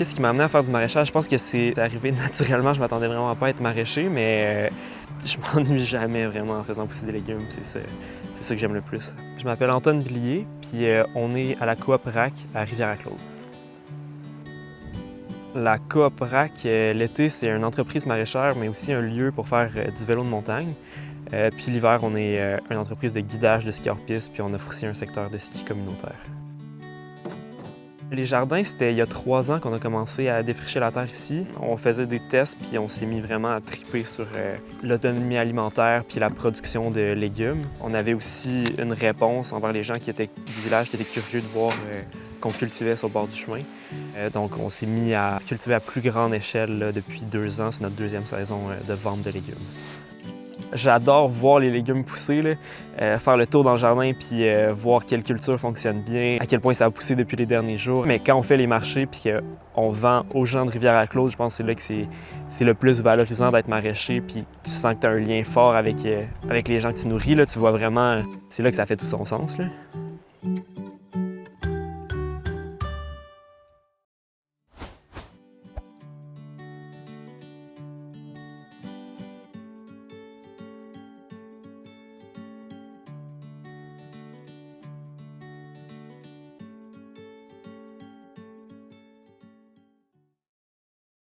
Qu'est-ce qui m'a amené à faire du maraîchage? Je pense que c'est arrivé naturellement. Je m'attendais vraiment pas à être maraîcher, mais je m'ennuie jamais vraiment en faisant pousser des légumes. C'est ça que j'aime le plus. Je m'appelle Antoine Blier, puis on est à la Coop RAC à Rivière-à-Claude. La Coop RAC, l'été, c'est une entreprise maraîchère, mais aussi un lieu pour faire du vélo de montagne. Puis l'hiver, on est une entreprise de guidage de ski hors-piste, puis on offre aussi un secteur de ski communautaire. Les jardins, c'était il y a 3 ans qu'on a commencé à défricher la terre ici. On faisait des tests, puis on s'est mis vraiment à triper sur l'autonomie alimentaire puis la production de légumes. On avait aussi une réponse envers les gens qui étaient du village, qui étaient curieux de voir qu'on cultivait sur le bord du chemin. Donc on s'est mis à cultiver à plus grande échelle là, depuis 2 ans. C'est notre 2e saison de vente de légumes. J'adore voir les légumes pousser, là, faire le tour dans le jardin puis voir quelle culture fonctionne bien, à quel point ça a poussé depuis les derniers jours. Mais quand on fait les marchés puis qu'on vend aux gens de Rivière-à-Claude, je pense que c'est là que c'est le plus valorisant d'être maraîcher puis tu sens que tu as un lien fort avec les gens que tu nourris. Là, tu vois vraiment, c'est là que ça fait tout son sens. Là.